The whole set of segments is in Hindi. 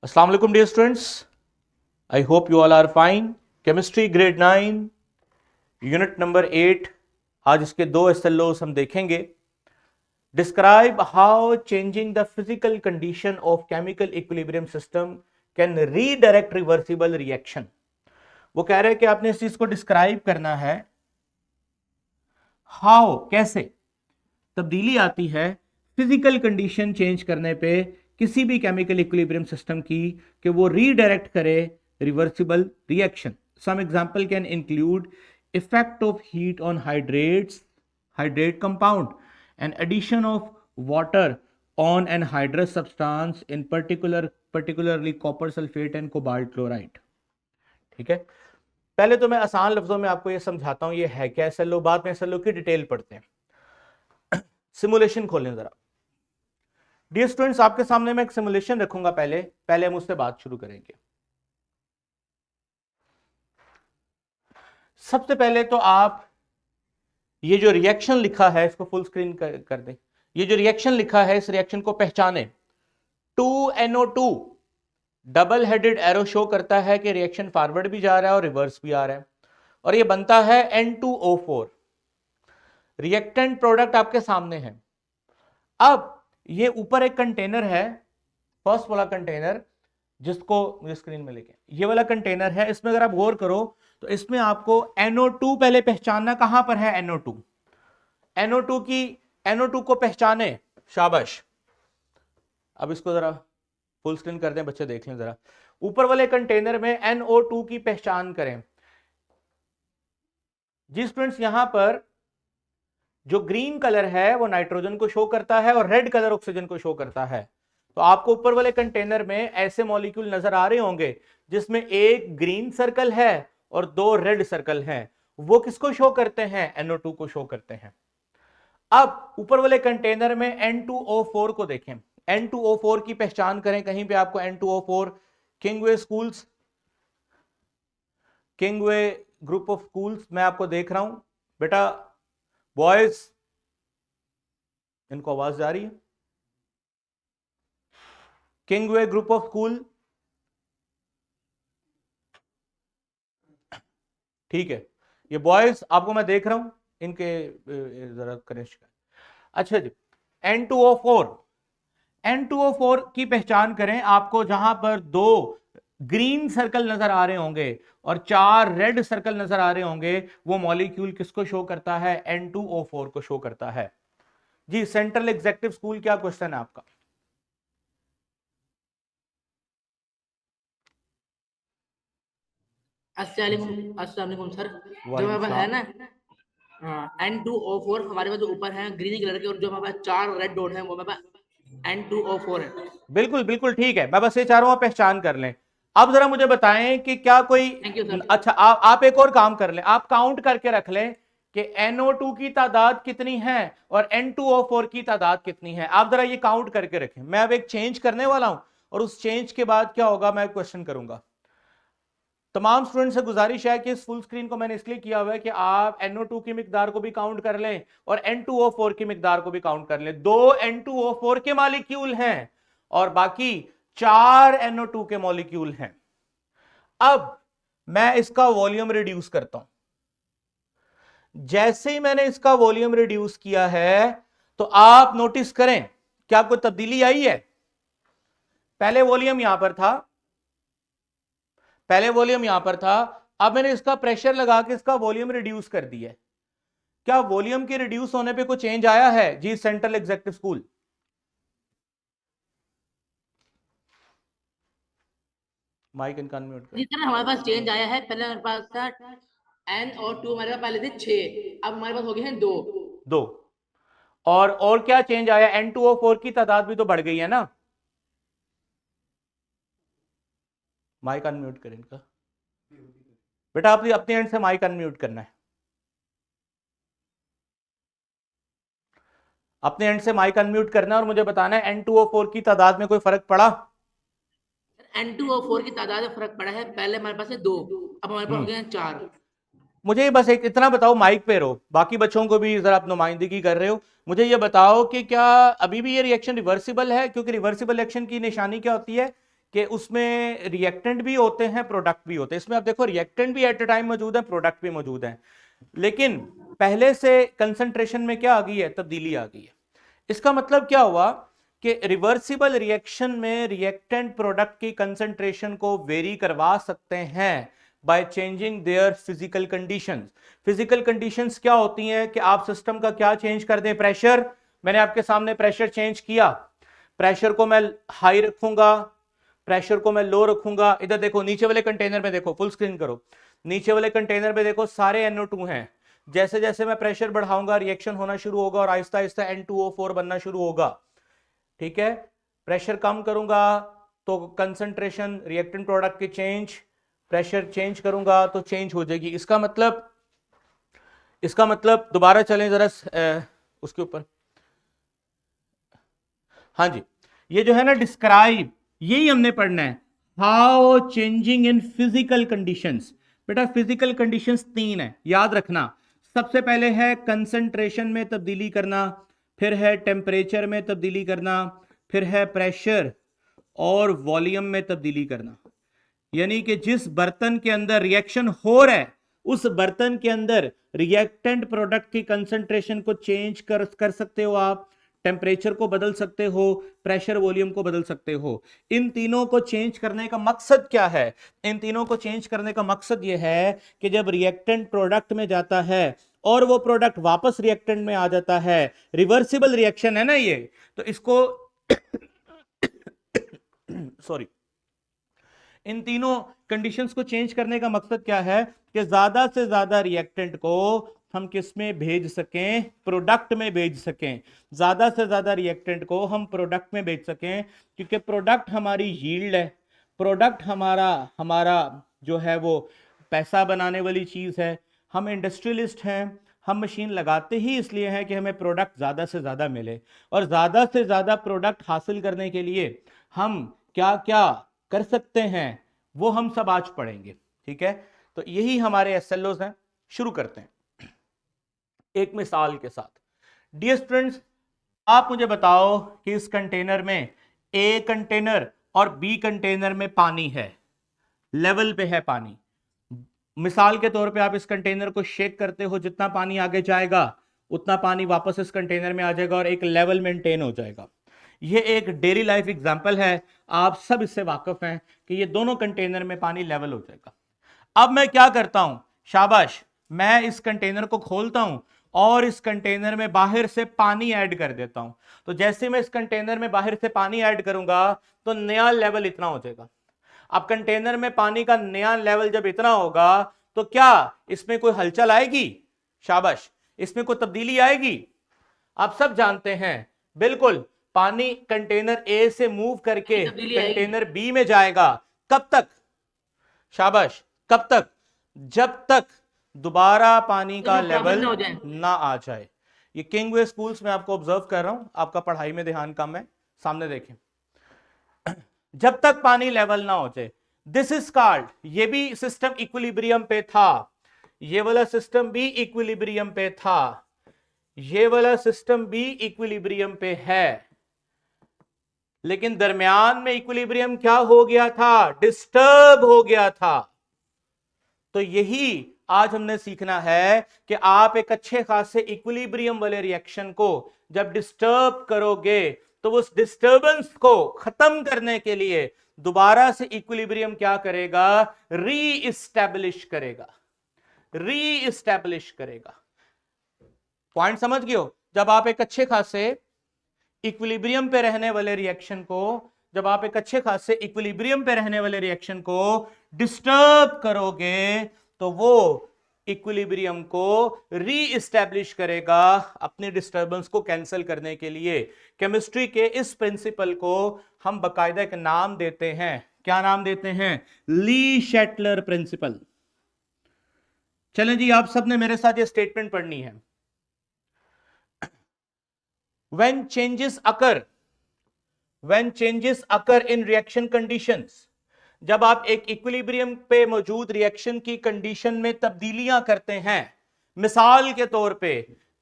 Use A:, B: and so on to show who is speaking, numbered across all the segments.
A: Assalamu alaikum dear students. I hope you all are fine. Chemistry grade 9 unit number 8. आज इसके दो SLOs हम देखेंगे. Describe how changing the physical condition of chemical equilibrium system can redirect reversible reaction. वो कह रहे हैं कि आपने इस चीज को डिस्क्राइब करना है. हाउ, कैसे तब्दीली आती है फिजिकल कंडीशन चेंज करने पे किसी भी केमिकल इक्विलिब्रियम सिस्टम की कि वो रीडायरेक्ट करे reversible reaction. Some example can include effect of heat on hydrate compound and addition of water on anhydrous substance in particularly copper sulphate and cobalt chloride. ठीक है, पहले तो मैं आसान लफ्जों में आपको ये समझाता हूं ये है क्या एसएलओ, बाद में एसएलओ की डिटेल पढ़ते हैं. सिमुलेशन खोलें जरा. डियर स्टूडेंट्स, आपके सामने मैं एक सिमुलेशन रखूंगा. पहले हम उससे बात शुरू करेंगे. सबसे पहले तो आप ये जो रिएक्शन लिखा है इसको फुल स्क्रीन कर दें. ये जो रिएक्शन लिखा है इस रिएक्शन को पहचाने. 2NO2 double headed arrow show करता है कि रिएक्शन फॉरवर्ड भी जा रहा है और रिवर्स भी आ रहा है, और ये बनता है N2O4. रिएक्टेंट प्रोडक्ट आपके सामने है. अब ये ऊपर एक कंटेनर है, फर्स्ट वाला कंटेनर, जिसको मुझे स्क्रीन में लेके, ये वाला कंटेनर है. इसमें अगर आप गौर करो तो इसमें आपको NO2 पहले पहचानना. कहां पर है NO2? NO2 को पहचाने. शाबाश. अब इसको जरा फुल स्क्रीन कर दें, बच्चे देख लें जरा. ऊपर वाले कंटेनर में NO2 की पहचान करें. जी स्टूडेंट्स, यहां पर जो ग्रीन कलर है वो नाइट्रोजन को शो करता है और रेड कलर ऑक्सीजन को शो करता है. तो आपको ऊपर वाले कंटेनर में ऐसे मॉलिक्यूल नजर आ रहे होंगे जिसमें एक ग्रीन सर्कल है और दो रेड सर्कल हैं. वो किसको शो करते हैं? NO2 को शो करते हैं. अब ऊपर वाले कंटेनर में N2O4 को देखें. N2O4 की पहचान करें. कहीं पे आपको N2O4 किंगवे ग्रुप ऑफ स्कूल्स मैं आपको देख रहा हूं. बेटा बॉयज, इनको आवाज जा रही है? किंगवे ग्रुप ऑफ स्कूल, ठीक है. ये बॉयज आपको मैं देख रहा हूं, इनके जरा करें शिकायत. अच्छा जी, N2O4 की पहचान करें. आपको जहां पर दो ग्रीन सर्कल नजर आ रहे होंगे और चार रेड सर्कल नजर आ रहे होंगे, वो मॉलिक्यूल किसको शो करता है? N2O4 को शो करता है. जी, सेंट्रल एग्जेक्टिव स्कूल, क्या क्वेश्चन है आपका?
B: अस्सलाम वालेकुम सर. जो हमारे पास है ना N2O4, हमारे पास जो ऊपर है ग्रीन कलर के, और जो हमारे पास चार रेड डॉट है वो हमारे पास N2O4 है.
A: बिल्कुल बिल्कुल ठीक है. मैं बस ये चाह रहा हूं आप पहचान कर लें. अब जरा मुझे बताएं कि क्या कोई,
B: थैंक यू सर.
A: अच्छा आप एक और काम कर लें. आप काउंट करके रख लें कि NO2 की तादाद कितनी है और N2O4 की तादाद कितनी है. आप जरा ये काउंट करके रखें. मैं अब एक चेंज करने वाला हूं और उस चेंज के बाद क्या होगा मैं क्वेश्चन करूंगा. तमाम स्टूडेंट से गुजारिश है कि इस फुल स्क्रीन को मैंने इसलिए किया हुआ है कि आप NO2 की मिकदार को भी काउंट कर लें और N2O4 की मिकदार को भी काउंट कर लें. दो N2O4 के मॉलिक्यूल हैं और बाकी चार NO2 के मॉलिक्यूल हैं. अब मैं इसका वॉल्यूम रिड्यूस करता हूं. जैसे ही मैंने इसका वॉल्यूम रिड्यूस किया है तो आप नोटिस करें क्या कोई तब्दीली आई है? पहले वॉल्यूम यहां पर था, अब मैंने इसका प्रेशर लगा के इसका वॉल्यूम रिड्यूस कर दिया. क्या वॉल्यूम के रिड्यूस होने पे कोई चेंज आया है? जी सेंट्रल एग्जेक्टिव स्कूल, माइक इनका अनम्यूट कर.
B: जी सर, हमारे पास चेंज आया है. पहले हमारे पास था N और 2, हमारे पास पहले थे 6, अब हमारे पास हो गए हैं 2.
A: और क्या चेंज आया? N2O4 की तादाद भी तो बढ़ गई है ना. माइक अनम्यूट करें इनका. बेटा आप अपने एंड से माइक अनम्यूट करना है. अपने एंड से माइक अनम्यूट करना है और मुझे बताना है N2O4 की तादाद में कोई फर्क पड़ा?
B: N2O4 की तादाद में फर्क पड़ा है. पहले हमारे पास है 2, अब हमारे पास हो गए हैं 4.
A: मुझे बस एक इतना बताओ, माइक पे रहो, बाकी बच्चों को भी जरा आप नुमाइंदगी कर रहे हो. मुझे ये बताओ कि क्या अभी भी ये रिएक्शन रिवर्सिबल है? क्योंकि रिवर्सिबल रिएक्शन की निशानी क्या होती है कि उसमें रिएक्टेंट भी होते हैं, प्रोडक्ट भी होते हैं। इसमें आप देखो रिएक्टेंट भी एट अ टाइम मौजूद है, प्रोडक्ट भी मौजूद है, लेकिन पहले से कंसंट्रेशन में क्या आ गई है, तब्दीली आ गई है। इसका मतलब क्या हुआ कि रिवर्सिबल रिएक्शन में रिएक्टेंट प्रोडक्ट की कंसंट्रेशन को वेरी करवा सकते हैं by changing their physical conditions. Physical conditions क्या होती हैं कि आप सिस्टम का क्या चेंज कर दें, प्रेशर। मैंने आपके सामने प्रेशर चेंज किया, प्रेशर को मैं हाई रखूंगा, प्रेशर को मैं लो रखूंगा। इधर देखो नीचे वाले कंटेनर में देखो, फुल स्क्रीन करो, नीचे वाले कंटेनर में देखो सारे NO2 हैं। जैसे जैसे मैं प्रेशर बढ़ाऊंगा रिएक्शन होना शुरू होगा और आहिस्ता आहिस्ता N2O4 बनना शुरू होगा, ठीक है। प्रेशर कम करूंगा तो कंसंट्रेशन रिएक्टेंट प्रोडक्ट की चेंज, प्रेशर चेंज करूंगा तो चेंज हो जाएगी। इसका मतलब दोबारा चलें जरा उसके ऊपर, हाँ जी, ये जो है ना डिस्क्राइब, यही हमने पढ़ना है, how changing in physical conditions. बेटा फिजिकल कंडीशंस 3 है, याद रखना। सबसे पहले है कंसंट्रेशन में तब्दीली करना, फिर है टेम्परेचर में तब्दीली करना, फिर है प्रेशर और वॉल्यूम में तब्दीली करना। यानी कि जिस बर्तन के अंदर रिएक्शन हो रहा है उस बर्तन के अंदर रिएक्टेंट प्रोडक्ट की कंसंट्रेशन को चेंज कर सकते हो आप, टेम्परेचर को बदल सकते हो, प्रेशर वॉल्यूम को बदल सकते हो। इन तीनों को चेंज करने का मकसद क्या है? इन तीनों को चेंज करने का मकसद यह है कि जब रिएक्टेंट प्रोडक्ट में जाता है और वो प्रोडक्ट वापस रिएक्टेंट में आ जाता है, रिवर्सिबल रिएक्शन है ना ये, तो इसको सॉरी, इन तीनों कंडीशंस को चेंज करने का मकसद क्या है कि ज्यादा से ज्यादा रिएक्टेंट को हम किस में भेज सकें, प्रोडक्ट में भेज सकें। ज्यादा से ज्यादा रिएक्टेंट को हम प्रोडक्ट में भेज सकें, क्योंकि प्रोडक्ट हमारी यील्ड है, प्रोडक्ट हमारा हमारा जो है वो पैसा बनाने वाली चीज है। हम इंडस्ट्रियलिस्ट हैं, हम मशीन लगाते ही इसलिए हैं कि हमें प्रोडक्ट ज्यादा से ज्यादा मिले, और ज्यादा से ज्यादा प्रोडक्ट हासिल करने के लिए हम क्या क्या कर सकते हैं वो हम सब आज पढ़ेंगे, ठीक है। तो यही हमारे SLOs हैं। शुरू करते हैं एक मिसाल के साथ। डियर स्टूडेंट्स, आप मुझे बताओ कि इस कंटेनर में A कंटेनर और B कंटेनर में पानी है, लेवल पे है पानी। मिसाल के तौर पे आप इस कंटेनर को शेक करते हो, जितना पानी आगे जाएगा उतना पानी वापस इस कंटेनर में आ जाएगा और एक लेवल मेंटेन हो जाएगा। ये एक डेली लाइफ एग्जांपल है, आप सब इससे वाकिफ हैं कि ये दोनों कंटेनर में पानी लेवल हो जाएगा। अब मैं क्या करता हूं, शाबाश, मैं इस कंटेनर को खोलता हूं और इस कंटेनर में बाहर से पानी ऐड कर देता हूं। तो जैसे मैं इस कंटेनर में बाहर से पानी ऐड करूंगा तो नया लेवल इतना हो जाएगा। अब कंटेनर में पानी का नया लेवल जब इतना होगा तो क्या इसमें कोई हलचल आएगी? शाबाश, इसमें कोई तब्दीली आएगी? आप सब जानते हैं बिल्कुल, पानी कंटेनर A से मूव करके कंटेनर B में जाएगा। कब तक? शाबाश, कब तक? जब तक दोबारा पानी का लेवल ना आ जाए। ये किंगवे स्कूल्स में आपको ऑब्जर्व कर रहा हूं, आपका पढ़ाई में ध्यान कम है, सामने देखें, जब तक पानी लेवल ना हो जाए। दिस इज कॉल्ड, ये भी सिस्टम इक्विलिब्रियम पे था, ये वाला सिस्टम भी इक्विलिब्रियम पे था, ये वाला सिस्टम भी इक्विलिब्रियम पे है, लेकिन दरमियान में इक्विलिब्रियम क्या हो गया था? डिस्टर्ब हो गया था। तो यही आज हमने सीखना है कि आप एक अच्छे खासे इक्विलिब्रियम वाले रिएक्शन को जब डिस्टर्ब करोगे तो उस डिस्टर्बेंस को खत्म करने के लिए दोबारा से इक्विलिब्रियम क्या करेगा? रीइस्टैब्लिश करेगा, रीइस्टैब्लिश करेगा। पॉइंट समझ गए हो? जब आप एक अच्छे खासे इक्विलिब्रियम पे रहने वाले रिएक्शन को, जब आप एक अच्छे खासे इक्विलिब्रियम पे रहने वाले रिएक्शन को डिस्टर्ब करोगे तो वो इक्विलिब्रियम को रीइस्टैब्लिश करेगा अपने डिस्टर्बेंस को कैंसिल करने के लिए। केमिस्ट्री के इस प्रिंसिपल को हम बाकायदा एक नाम देते हैं, क्या नाम देते हैं? ली शैटलर प्रिंसिपल। चलें जी, आप सबने मेरे साथ ये स्टेटमेंट पढ़नी है। When changes occur in reaction conditions, जब आप एक इक्विलिब्रियम पे मौजूद रिएक्शन की कंडीशन में तब्दीलियां करते हैं, मिसाल के तौर पे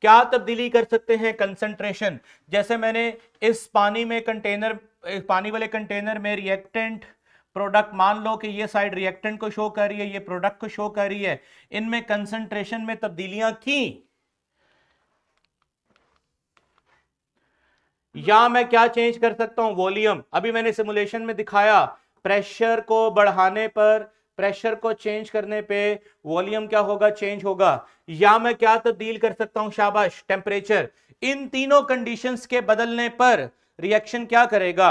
A: क्या तब्दीली कर सकते हैं? कंसंट्रेशन। जैसे मैंने इस पानी वाले कंटेनर में रिएक्टेंट प्रोडक्ट, मान लो कि ये साइड रिएक्टेंट को शो कर रही है, ये प्रोडक्ट को शो कर रही है, इनमें कंसंट्रेशन में तब्दीलियां की, या मैं क्या चेंज कर सकता हूं, वॉल्यूम। अभी मैंने सिमुलेशन में दिखाया, प्रेशर को बढ़ाने पर, प्रेशर को चेंज करने पे वॉल्यूम क्या होगा, चेंज होगा। या मैं क्या तब्दील कर सकता हूं, शाबाश, टेम्परेचर। इन तीनों कंडीशंस के बदलने पर रिएक्शन क्या करेगा,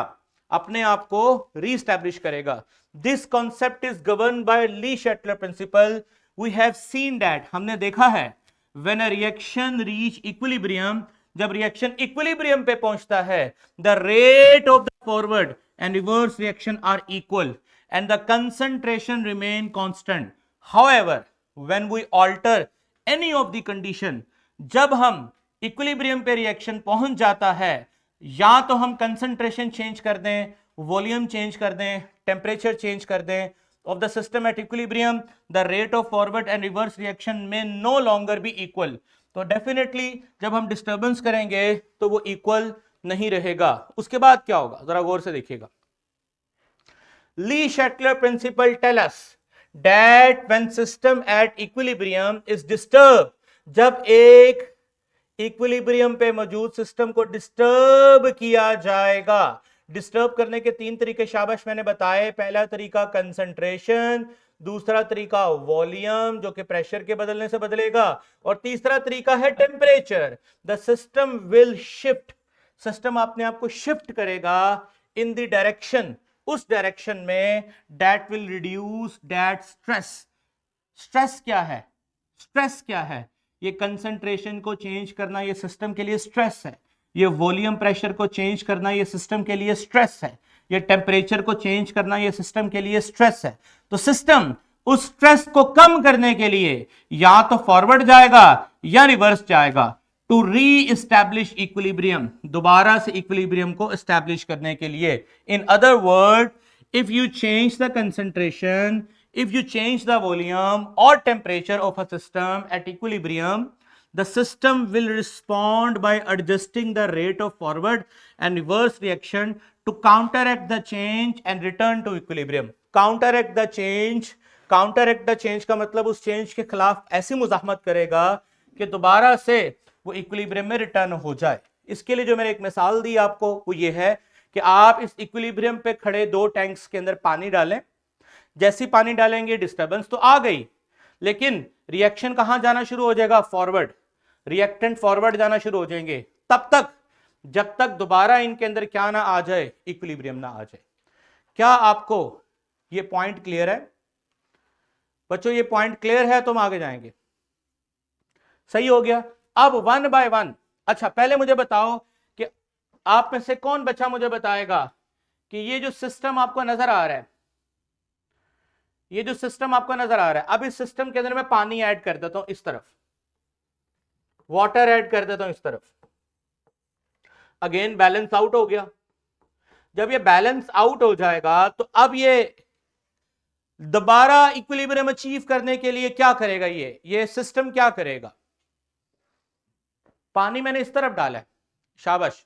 A: अपने आप को रीस्टैब्लिश करेगा। This concept is govern by Le Chatelier principle. We have seen that, हमने देखा है, when a reaction reach equilibrium, जब रिएक्शन इक्विलिब्रियम पे पहुंचता है, the rate of the forward and reverse reaction are equal and the concentration remain constant. However, when we alter any of the condition, जब हम इक्विलिब्रियम पे रिएक्शन पहुंच जाता है, या तो हम कंसंट्रेशन चेंज कर दें, वॉल्यूम चेंज कर दें, टेम्परेचर चेंज कर दें of the system at equilibrium, the rate of forward and reverse reaction may no longer be equal. तो डेफिनेटली जब हम डिस्टर्बेंस करेंगे तो वो इक्वल नहीं रहेगा। उसके बाद क्या होगा, जरा गौर से देखिएगा। Lee-Shetler principle tell us that when system at equilibrium is disturbed, जब एक इक्विलिब्रियम पे मौजूद सिस्टम को डिस्टर्ब किया जाएगा, डिस्टर्ब करने के तीन तरीके शाबाश मैंने बताए। पहला तरीका कंसंट्रेशन, दूसरा तरीका वॉल्यूम जो कि प्रेशर के बदलने से बदलेगा, और तीसरा तरीका है temperature. The system will shift, system अपने आप को शिफ्ट करेगा इन द डायरेक्शन, उस डायरेक्शन में that will reduce that stress. Stress क्या है, स्ट्रेस क्या है, ये कंसंट्रेशन को चेंज करना ये सिस्टम के लिए स्ट्रेस है, ये वॉल्यूम प्रेशर को चेंज करना ये सिस्टम के लिए स्ट्रेस है, ये टेम्परेचर को चेंज करना ये सिस्टम के लिए स्ट्रेस है। तो सिस्टम उस स्ट्रेस को कम करने के लिए या तो फॉरवर्ड जाएगा या रिवर्स जाएगा, टू री एस्टैब्लिश इक्विलिब्रियम, दोबारा से इक्विलिब्रियम को एस्टैब्लिश करने के लिए। In other word, if you change the concentration, if you change the volume or temperature of a system at equilibrium, the system will respond by adjusting the rate of forward and reverse reaction to counteract the change and return to equilibrium. Counteract the change, counteract the change का मतलब उस चेंज के खिलाफ ऐसी मुजाहमत करेगा कि दोबारा से वो इक्विलिब्रियम में रिटर्न हो जाए। इसके लिए जो मैंने एक मिसाल दी आपको वो ये है कि आप इस इक्विलिब्रियम पे खड़े दो टैंक्स के अंदर पानी डालें, जैसी पानी डालेंगे डिस्टर्बेंस तो आ गई, लेकिन रिएक्शन कहां जाना शुरू हो जाएगा, फॉरवर्ड, रिएक्टेंट फॉरवर्ड जाना शुरू हो जाएंगे, तब तक जब तक दोबारा इनके अंदर क्या ना आ जाए, इक्विलिब्रियम ना आ जाए। क्या आपको ये पॉइंट क्लियर है बच्चों? ये पॉइंट क्लियर है तो हम आगे जाएंगे। सही हो गया। अब वन बाय वन, अच्छा पहले मुझे बताओ कि आप में से कौन बच्चा मुझे बताएगा कि ये जो सिस्टम आपको नजर आ रहा है, ये जो सिस्टम आपको नजर आ रहा है, अब इस सिस्टम के अंदर मैं पानी ऐड कर देता हूं, इस तरफ वाटर ऐड कर देता हूं, इस तरफ, अगेन बैलेंस आउट हो गया। जब ये बैलेंस आउट हो जाएगा तो अब ये दोबारा इक्विलिब्रियम अचीव करने के लिए क्या करेगा, ये सिस्टम क्या करेगा, पानी मैंने इस तरफ डाला है, शाबाश,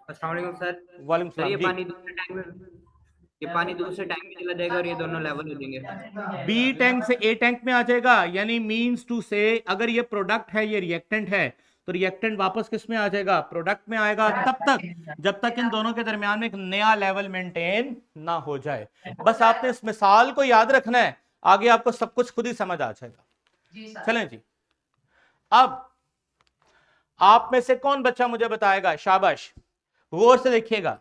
C: अस्सलाम वालेकुम सर।
A: वालेकुम
C: सर ये
A: सलाम जी।
C: पानी दूसरे टैंक में, ये पानी दूसरे टैंक में चला जाएगा और ये दोनों लेवल हो जाएंगे।
A: बी टैंक से ए टैंक में आ जाएगा, यानी मींस टू से अगर ये प्रोडक्ट है, ये रिएक्टेंट है, तो रिएक्टेंट वापस किस में आ जाएगा, प्रोडक्ट में आएगा, तब तक जब तक इन दोनों के दरमियान में एक नया लेवल मेंटेन ना हो जाए। बस आपने इस मिसाल को याद रखना है, आगे आपको सब कुछ खुद ही समझ आ जाएगा। चलें जी, अब आप में से कौन बच्चा मुझे बताएगा, शाबाश, गौर से देखिएगा,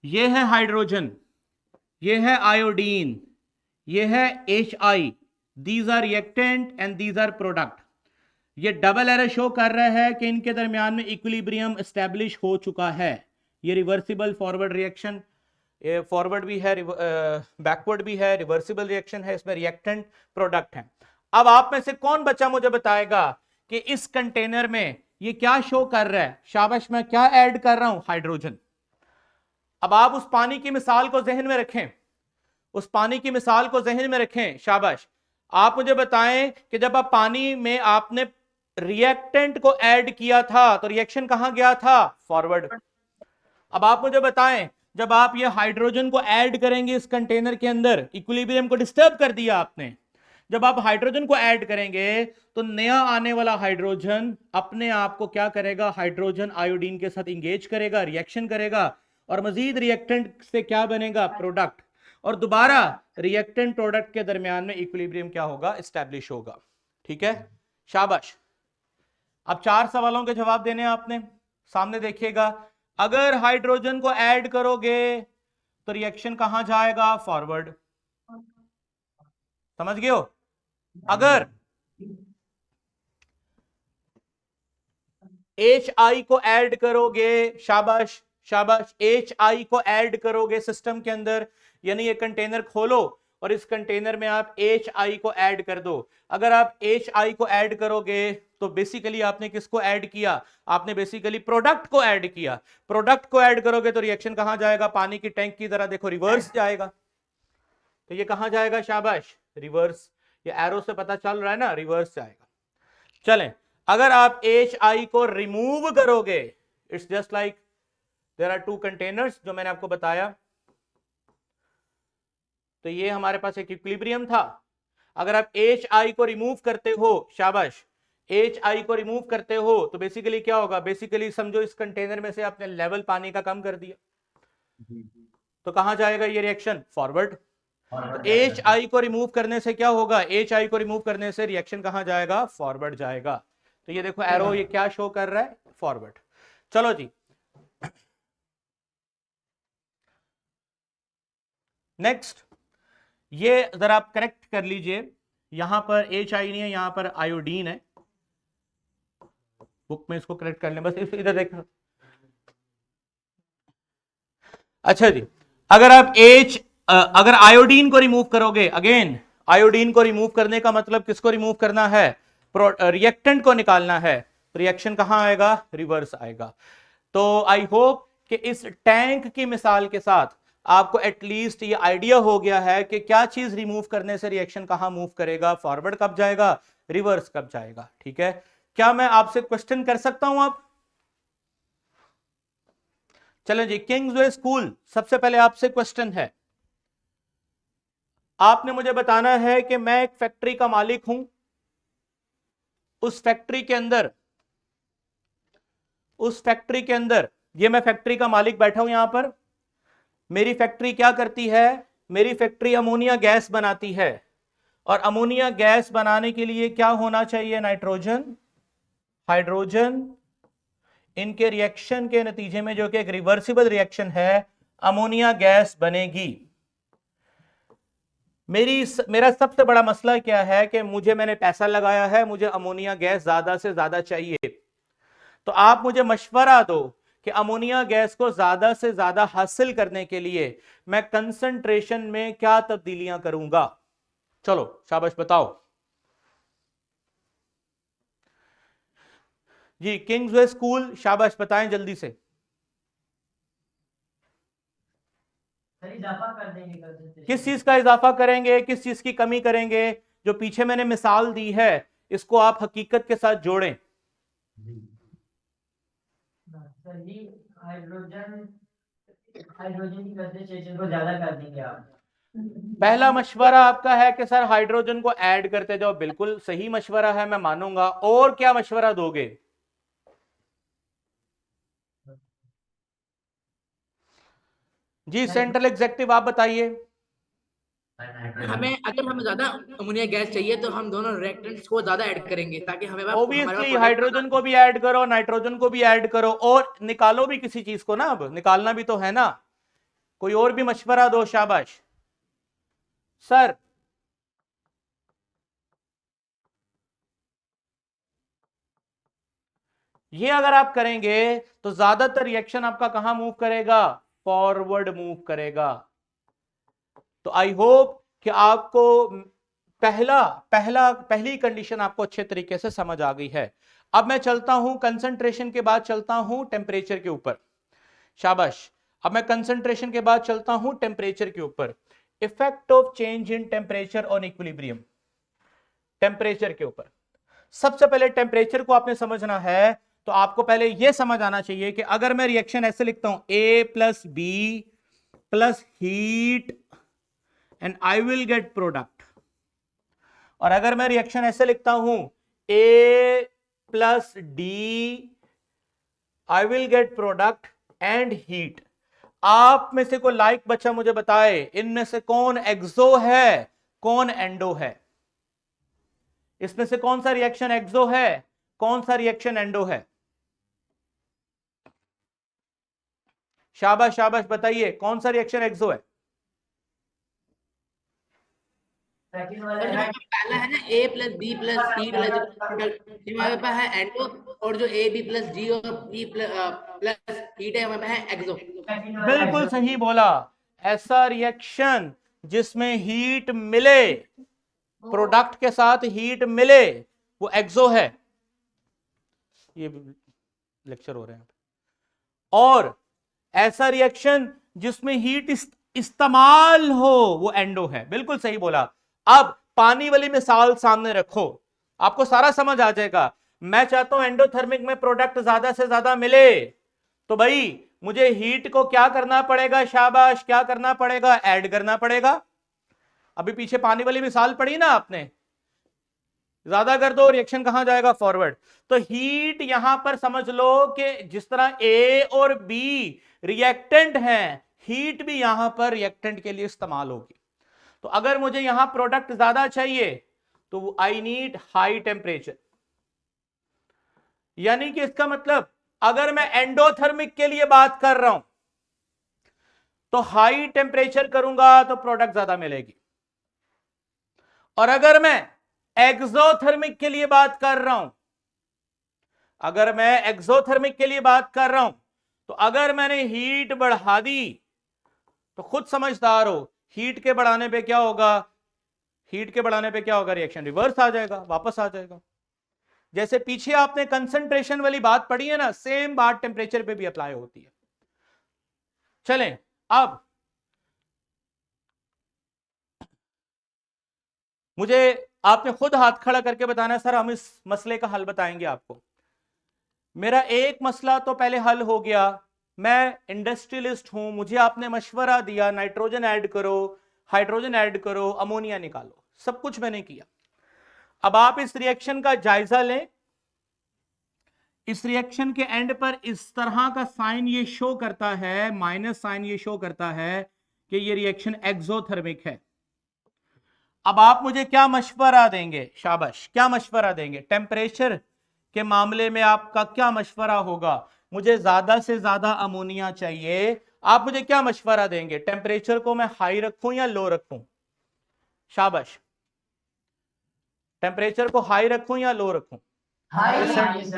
A: ये है हाइड्रोजन, ये है आयोडीन, ये है HI, these are reactant and these are product. ये डबल एरर शो कर रहा है कि इनके दरमियान में इक्विलिब्रियम एस्टैब्लिश हो चुका है। ये रिवर्सिबल फॉरवर्ड रिएक्शन, फॉरवर्ड भी है, बैकवर्ड भी है, रिवर्सिबल रिएक्शन है, इसमें रिएक्टेंट प्रोडक्ट है। अब आप में से कौन बच्चा मुझे बताएगा कि इस कंटेनर में ये क्या शो कर रहा है, शाबाश, मैं क्या ऐड कर रहा हूं, हाइड्रोजन। अब आप उस पानी की मिसाल को जहन में रखें, उस पानी की मिसाल को जहन में रखें, शाबाश। आप मुझे बताएं कि जब आप पानी में आपने रिएक्टेंट को ऐड किया था तो रिएक्शन कहां गया था, फॉरवर्ड। अब आप मुझे बताएं, जब आप ये हाइड्रोजन को ऐड करेंगे इस कंटेनर के अंदर, इक्विलिब्रियम को डिस्टर्ब कर दिया आपने, जब आप हाइड्रोजन को ऐड करेंगे तो नया आने वाला हाइड्रोजन अपने आप को क्या करेगा, हाइड्रोजन आयोडीन के साथ इंगेज करेगा, रिएक्शन करेगा, और मजीद रिएक्टेंट से क्या बनेगा, प्रोडक्ट, और दोबारा रिएक्टेंट प्रोडक्ट के दरमियान में इक्विलिब्रियम क्या होगा, एस्टैब्लिश होगा। ठीक है, शाबाश। अब 4 सवालों के जवाब देने आपने, सामने देखिएगा। अगर हाइड्रोजन को ऐड करोगे तो रिएक्शन कहां जाएगा, फॉरवर्ड। समझ गए हो? अगर HI को ऐड करोगे, शाबाश शाबाश, HI को ऐड करोगे सिस्टम के अंदर, यानी ये कंटेनर खोलो और इस कंटेनर में आप HI को ऐड कर दो। अगर आप HI को ऐड करोगे तो बेसिकली आपने किसको ऐड किया, आपने बेसिकली प्रोडक्ट को ऐड किया। प्रोडक्ट को ऐड करोगे तो रिएक्शन कहां जाएगा, पानी की टैंक की तरह देखो रिवर्स जाएगा। तो ये कहां जाएगा, शाबाश, रिवर्स। ये एरो से पता चल रहा है ना, रिवर्स जाएगा। चलें, अगर आप HI को रिमूव करोगे, it's just like there are 2 containers जो मैंने आपको बताया। तो ये हमारे पास एक इक्विलिब्रियम था। अगर आप HI को रिमूव करते हो, शाबाश, HI को रिमूव करते हो तो बेसिकली क्या होगा, बेसिकली समझो इस कंटेनर में से आपने लेवल पानी का कम कर दिया, तो कहां जाएगा ये रिएक्शन, फॉरवर्ड। तो HI को रिमूव करने से क्या होगा, HI को रिमूव करने से रिएक्शन कहां जाएगा, फॉरवर्ड जाएगा। तो ये देखो एरो ये क्या शो कर रहा है, फॉरवर्ड। चलो जी, नेक्स्ट, ये जरा आप करेक्ट कर लीजिए, यहां पर HI नहीं है, यहां पर आयोडीन है। बुक में इसको करेक्ट कर लें, बस इधर देखो। अच्छा जी, अगर आप अगर आयोडीन को रिमूव करोगे, अगेन आयोडीन को रिमूव करने का मतलब किसको रिमूव करना है, रिएक्टेंट को निकालना है, रिएक्शन कहां आएगा, रिवर्स आएगा। तो आई होप कि इस टैंक की मिसाल के साथ आपको एटलीस्ट ये आइडिया हो गया है कि क्या चीज रिमूव करने से रिएक्शन कहां मूव करेगा, फॉरवर्ड कब जाएगा, रिवर्स कब जाएगा। ठीक है, क्या मैं आपसे क्वेश्चन कर सकता हूं आप? चलें जी, किंग्सवे स्कूल, सबसे पहले आपसे क्वेश्चन है, आपने मुझे बताना है कि मैं एक फैक्ट्री का मालिक हूं, उस फैक्ट्री के अंदर ये मैं फैक्ट्री का मालिक बैठा हूं यहां पर, मेरी फैक्ट्री क्या करती है, मेरी फैक्ट्री अमोनिया गैस बनाती है, और अमोनिया गैस बनाने के लिए क्या होना चाहिए, नाइट्रोजन, हाइड्रोजन, इनके रिएक्शन के नतीजे में जो कि एक रिवर्सिबल रिएक्शन है, अमोनिया गैस बनेगी। मेरा सबसे बड़ा मसला क्या है कि मैंने पैसा लगाया है, मुझे अमोनिया गैस ज्यादा से ज्यादा चाहिए। तो आप मुझे मशवरा दो कि अमोनिया गैस को ज्यादा से ज्यादा हासिल करने के लिए मैं कंसंट्रेशन में क्या तब्दीलियां करूंगा। चलो शाबाश बताओ जी, किंग्सवे स्कूल, शाबाश बताएं जल्दी से।
D: इजाफा कर देंगे,
A: किस चीज का इजाफा करेंगे, किस चीज की कमी करेंगे? जो पीछे मैंने मिसाल दी है इसको आप हकीकत के साथ जोड़ें।
D: हाइड्रोजन की कंसंट्रेशन को ज्यादा कर देंगे आप।
A: पहला मशवरा आपका है कि सर हाइड्रोजन को ऐड करते जाओ, बिल्कुल सही मशवरा है, मैं मानूंगा। और क्या मशवरा दोगे? जी सेंट्रल एग्जेक्टिव आप बताइए।
B: हमें ज्यादा अमोनिया गैस चाहिए तो हम दोनों रिएक्टेंट्स को ज्यादा ऐड करेंगे ताकि हमें
A: ओबियसली हाइड्रोजन को भी ऐड करो, नाइट्रोजन को भी ऐड करो, और निकालो भी किसी चीज को ना, अब निकालना भी तो है ना। कोई और भी मशवरा दो, शाबाश। सर ये अगर आप करेंगे तो ज्यादातर रिएक्शन आपका कहां मूव करेगा, फॉरवर्ड मूव करेगा। तो आई होप कि आपको पहली कंडीशन आपको अच्छे तरीके से समझ आ गई है। अब मैं चलता हूं कंसंट्रेशन के बाद चलता हूं टेम्परेचर के ऊपर, शाबाश। अब मैं कंसंट्रेशन के बाद चलता हूं टेम्परेचर के ऊपर। Effect of change in temperature on equilibrium, temperature के ऊपर। सबसे पहले टेम्परेचर को आपने समझना है तो आपको पहले यह समझ आना चाहिए कि अगर मैं रिएक्शन ऐसे लिखता हूं A plus B plus heat and I will get product, और अगर मैं रिएक्शन ऐसे लिखता हूं A plus D I will get product and heat, आप में से कोई लाइक बच्चा मुझे बताए इनमें से कौन एक्सो है, कौन एंडो है? इसमें से कौन सा रिएक्शन एक्सो है, कौन सा रिएक्शन एंडो है? शाबाश शाबाश बताइए, कौन सा रिएक्शन एक्सो है?
D: सेकंड
B: सर
D: वाला
B: जो
D: है
B: पहला है ना A plus B plus C plus product, ये हमारे पास है एंडो, और जो ए बी प्लस डी और बी प्लस हीट है हमारे पास है एक्सो।
D: सेकंड वाला
A: बिल्कुल
D: एक्सो।
A: सही बोला, ऐसा रिएक्शन जिसमें हीट मिले, प्रोडक्ट के साथ हीट मिले, वो एक्सो है। ये लेक्चर हो रहे हैं। और ऐसा रिएक्शन जिसमें हीट इस्तेमाल हो, वो एंडो है। बिल्कुल सही बोला। अब पानी वाली मिसाल सामने रखो, आपको सारा समझ आ जाएगा। मैं चाहता हूं एंडोथर्मिक में प्रोडक्ट ज्यादा से ज्यादा मिले, तो भाई मुझे हीट को क्या करना पड़ेगा? शाबाश, क्या करना पड़ेगा? ऐड करना पड़ेगा। अभी पीछे पानी वाली मिसाल पढ़ी ना आपने, ज्यादा कर दो रिएक्शन कहां जाएगा? फॉरवर्ड। तो हीट यहां पर समझ लो कि जिस तरह ए और बी रिएक्टेंट हैं, हीट भी यहां पर रिएक्टेंट के लिए इस्तेमाल होगी। तो अगर मुझे यहां प्रोडक्ट ज्यादा चाहिए तो आई नीड हाई टेम्परेचर, यानी कि इसका मतलब अगर मैं एंडोथर्मिक के लिए बात कर रहा हूं तो हाई टेम्परेचर करूंगा तो प्रोडक्ट ज्यादा मिलेगी, और अगर मैं एक्सोथर्मिक के लिए बात कर रहा हूं, अगर मैं एक्सोथर्मिक के लिए बात कर रहा हूं तो अगर मैंने हीट बढ़ा दी तो खुद समझदार हो, हीट के बढ़ाने पे क्या होगा? हीट के बढ़ाने पे क्या होगा? रिएक्शन रिवर्स आ जाएगा, वापस आ जाएगा। जैसे पीछे आपने कंसंट्रेशन वाली बात पढ़ी है ना, सेम बात टेम्परेचर पे भी अप्लाई होती है। चलें, अब मुझे आपने खुद हाथ खड़ा करके बताना, सर हम इस मसले का हल बताएंगे आपको। मेरा एक मसला तो पहले हल हो गया, मैं इंडस्ट्रियलिस्ट हूं, मुझे आपने मशवरा दिया नाइट्रोजन ऐड करो, हाइड्रोजन ऐड करो, अमोनिया निकालो, सब कुछ मैंने किया। अब आप इस रिएक्शन का जायजा लें। इस रिएक्शन के एंड पर इस तरह का साइन ये शो करता है, माइनस साइन ये शो करता है कि ये रिएक्शन एक्सोथर्मिक है। अब आप मुझे क्या मशवरा देंगे? शाबाश, क्या मशवरा देंगे? टेम्परेचर के मामले में आपका क्या मशवरा होगा? मुझे ज्यादा से ज्यादा अमोनिया चाहिए, आप मुझे क्या मशवरा देंगे? टेम्परेचर को मैं हाई रखूं या लो रखूं? शाबाश, टेम्परेचर को हाई रखूं या लो रखूं?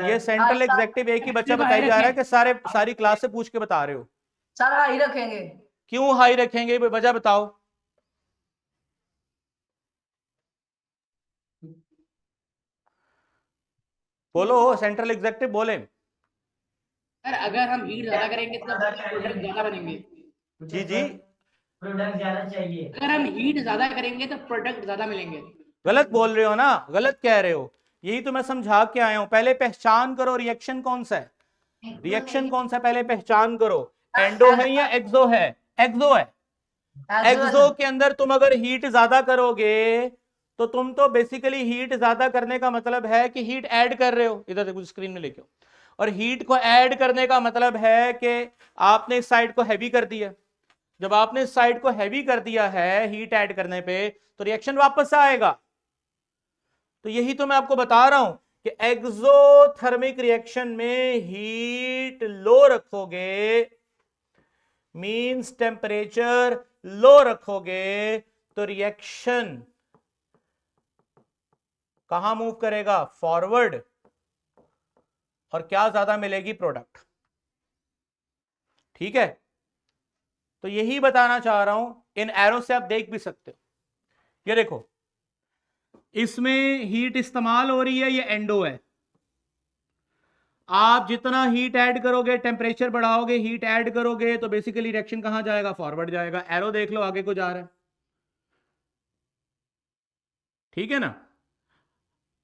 A: ये सेंट्रल एग्जेक्टिव एक ही बच्चा बताई जा रहा है कि सारी क्लास से पूछ के बता रहे हो?
E: सर हाई रखेंगे।
A: क्यों हाई रखेंगे, वजह बताओ। बोलो, सेंट्रल एग्जेक्टिव बोले।
B: सर अगर हम हीट ज्यादा करेंगे तो प्रोडक्ट ज्यादा बनेंगे।
A: जी जी,
D: प्रोडक्ट ज्यादा चाहिए।
B: अगर हम हीट ज्यादा करेंगे तो प्रोडक्ट ज्यादा मिलेंगे।
A: गलत बोल रहे हो ना, गलत कह रहे हो। यही तो मैं समझा के आया हूं। पहले पहचान करो रिएक्शन कौन सा है, रिएक्शन कौन सा है, पहले पहचान करो। एंडो है या एक्सो है? एक्सो है। एक्सो के अंदर तुम अगर हीट ज्यादा करोगे तो तुम तो बेसिकली हीट ज्यादा करने का मतलब है कि हीट ऐड कर रहे हो। इधर देखो स्क्रीन में लेके, और हीट को ऐड करने का मतलब है कि आपने इस साइड को हैवी कर दिया। जब आपने इस साइड को हैवी कर दिया है हीट ऐड करने पे, तो रिएक्शन वापस आएगा। तो यही तो मैं आपको बता रहा हूं कि एक्सोथर्मिक रिएक्शन में हीट लो रखोगे, मींस टेम्परेचर लो रखोगे, तो रिएक्शन कहां मूव करेगा? फॉरवर्ड। और क्या ज्यादा मिलेगी? प्रोडक्ट। ठीक है, तो यही बताना चाह रहा हूं। इन एरो से आप देख भी सकते हो, ये देखो इसमें हीट इस्तेमाल हो रही है, ये एंडो है। आप जितना हीट ऐड करोगे, टेम्परेचर बढ़ाओगे, हीट ऐड करोगे, तो बेसिकली रिएक्शन कहां जाएगा? फॉरवर्ड जाएगा। एरो देख लो आगे को जा रहा है, ठीक है ना।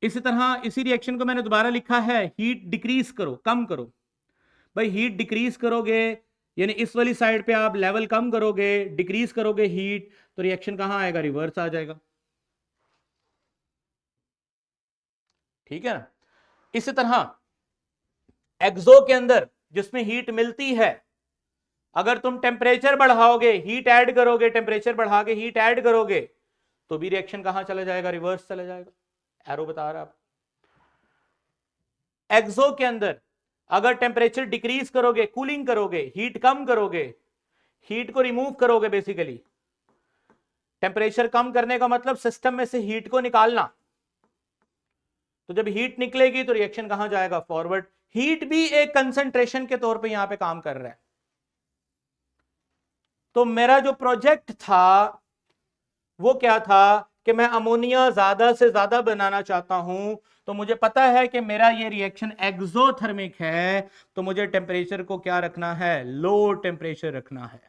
A: इसी तरह इसी रिएक्शन को मैंने दोबारा लिखा है, हीट डिक्रीज करो, कम करो। भाई हीट डिक्रीज करोगे यानी इस वाली साइड पे आप लेवल कम करोगे, डिक्रीज करोगे हीट, तो रिएक्शन कहां आएगा, रिवर्स आ जाएगा। ठीक है ना। इसी तरह एक्सो के अंदर जिसमें हीट मिलती है, अगर तुम टेम्परेचर बढ़ाओगे, हीट ऐड करोगे, टेम्परेचर बढ़ा के हीट ऐड करोगे, तो भी रिएक्शन कहां चला जाएगा, रिवर्स चला जाएगा। एरो बता रहा है आप। एक्सो के अंदर अगर टेम्परेचर डिक्रीज करोगे, कूलिंग करोगे, हीट कम करोगे, हीट को रिमूव करोगे, बेसिकली टेम्परेचर कम करने का मतलब सिस्टम में से हीट को निकालना। तो जब हीट निकलेगी तो रिएक्शन कहां जाएगा, फॉरवर्ड। हीट भी एक कंसंट्रेशन के तौर पे यहां पे काम कर रहा है। तो मेरा जो प्रोजेक्ट था वो क्या था कि मैं अमोनिया ज्यादा से ज्यादा बनाना चाहता हूं, तो मुझे पता है कि मेरा ये रिएक्शन एक्सोथर्मिक है, तो मुझे टेम्परेचर को क्या रखना है, लो टेम्परेचर रखना है,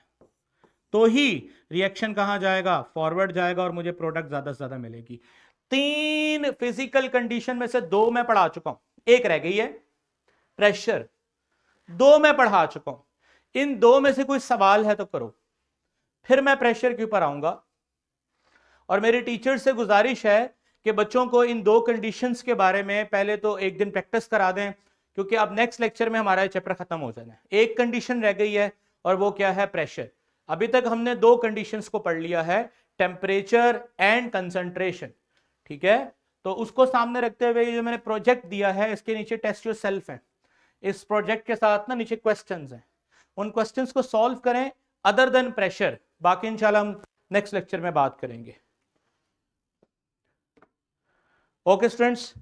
A: तो ही रिएक्शन कहां जाएगा, फॉरवर्ड जाएगा और मुझे प्रोडक्ट ज्यादा से ज्यादा मिलेगी। 3 फिजिकल कंडीशन में से 2 मैं पढ़ा चुका हूं, एक रह गई है प्रेशर, 2 मैं पढ़ा चुका हूं। इन 2 में से कोई सवाल है तो करो, फिर मैं प्रेशर के ऊपर आऊंगा। और मेरी टीचर से गुजारिश है कि बच्चों को इन 2 कंडीशंस के बारे में पहले तो एक दिन प्रैक्टिस करा दें, क्योंकि अब नेक्स्ट लेक्चर में हमारा चैप्टर खत्म हो जाना है। एक कंडीशन रह गई है और वो क्या है, प्रेशर। अभी तक हमने 2 कंडीशंस को पढ़ लिया है, टेम्परेचर एंड कंसंट्रेशन। ठीक है, तो उसको सामने रखते हुए जो मैंने प्रोजेक्ट दिया है, इसके नीचे टेस्ट योरसेल्फ है। इस प्रोजेक्ट के साथ ना नीचे क्वेश्चंस हैं, उन क्वेश्चंस को सॉल्व करें अदर देन प्रेशर। बाकी इंशाल्लाह हम नेक्स्ट लेक्चर में बात करेंगे। Okay students,